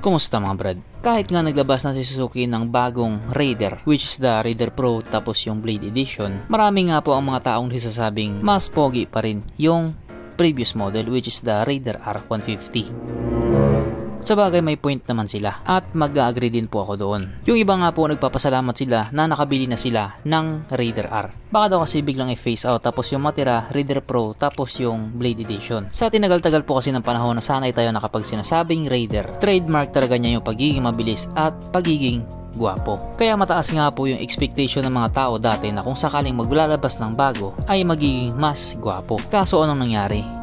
Kumusta mga brad? Kahit nga naglabas na si Suzuki ng bagong Raider, which is the Raider Pro tapos yung Blade Edition, marami nga po ang mga taong nagsasabing mas pogi pa rin yung previous model, which is the Raider R150. Sabagay may point naman sila at mag-agree din po ako doon. Yung iba nga po nagpapasalamat sila na nakabili na sila ng Raider R. Baka daw kasi biglang i-phase out tapos yung matira Raider Pro tapos yung Blade Edition. Sa tinagal-tagal po kasi ng panahon na sanay tayo na kapag sinasabing Raider, trademark talaga niya yung pagiging mabilis at pagiging gwapo. Kaya mataas nga po yung expectation ng mga tao dati na kung sakaling maglalabas ng bago ay magiging mas gwapo. Kaso anong nangyari?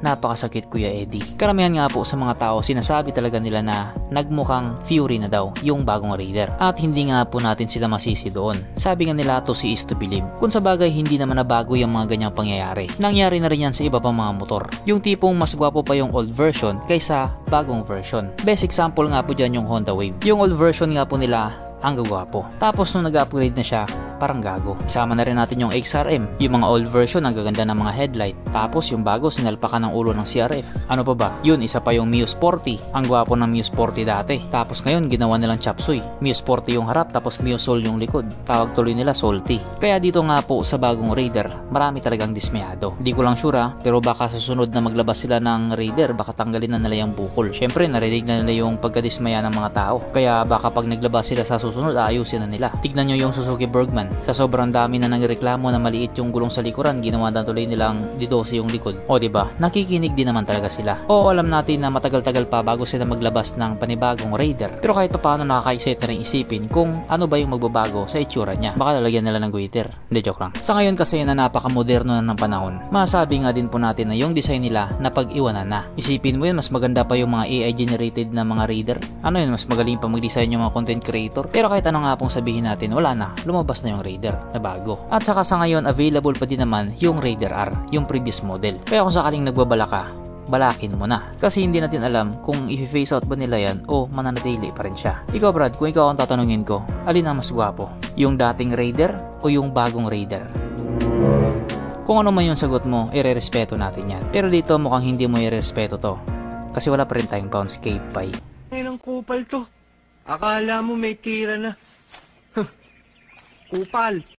Napakasakit Kuya Eddie. Karamihan nga po sa mga tao sinasabi talaga nila na nagmukhang Fury na daw yung bagong Raider at hindi nga po natin sila masisi doon. Sabi nga nila to si is to believe. Kung sa bagay hindi naman nabago yung mga ganyang pangyayari. Nangyari na rin yan sa iba pang mga motor. Yung tipong mas gwapo pa yung old version kaysa bagong version. Best example nga po dyan yung Honda Wave. Yung old version nga po nila ang gagwapo. Tapos nung nag-upgrade na siya, parang gago. Isama na rin natin yung XRM. Yung mga old version, ang gaganda ng mga headlight. Tapos yung bago, sinalpakan ng ulo ng CRF. Ano pa ba? Yun, isa pa yung Mio Sporty. Ang gwapo ng Mio Sporty dati. Tapos ngayon, ginawa nilang chapsuy. Mio Sporty yung harap, tapos Mio Soul yung likod. Tawag tuloy nila Salty. Kaya dito nga po sa bagong Raider, marami talagang dismayado. Di ko lang sure pero baka sa susunod na maglabas sila ng Raider, baka tanggalin na nila yung bukol. Syempre, narinig na nila yung pagkadismaya ng mga tao. Kaya baka pag naglabas sila sa susunod, ayusin na nila. Tignan nyo yung Suzuki Bergman. Sa sobrang dami na nagreklamo na maliit yung gulong sa likuran, ginawa na tuloy nilang D12 yung likod. O diba? Nakikinig din naman talaga sila. O alam natin na matagal-tagal pa bago sila maglabas ng panibagong Raider. Pero kahit pa paano nakaka-excite na rin isipin kung ano ba yung magbabago sa itsura niya. Baka lalagyan nila ng guiter. Hindi, joke lang. Sa ngayon kasi na napaka-moderno na ng panahon, masabi nga din po natin na yung design nila napag-iwanan na. Isipin mo yun, mas maganda pa yung mga AI generated na mga Raider. Ano yun, mas magaling pa mag-design yung mga content creator. Pero kahit ano nga pong sabihin natin, wala na, lumabas na yung Raider na bago. At saka sa ngayon, available pa din naman yung Raider R, yung previous model. Kaya kung sakaling nagbabala ka, balakin mo na. Kasi hindi natin alam kung i-phase out ba nila yan o mananatili pa rin siya. Ikaw Brad, kung ikaw ang tatanungin ko, alin ang mas gwapo? Yung dating Raider o yung bagong Raider? Kung ano man yung sagot mo, irerespeto natin yan. Pero dito mukhang hindi mo irerespeto to. Kasi wala pa rin tayong Poundscape Pi. Ay, ng kupal to. Akala mo may tira na. Kupal.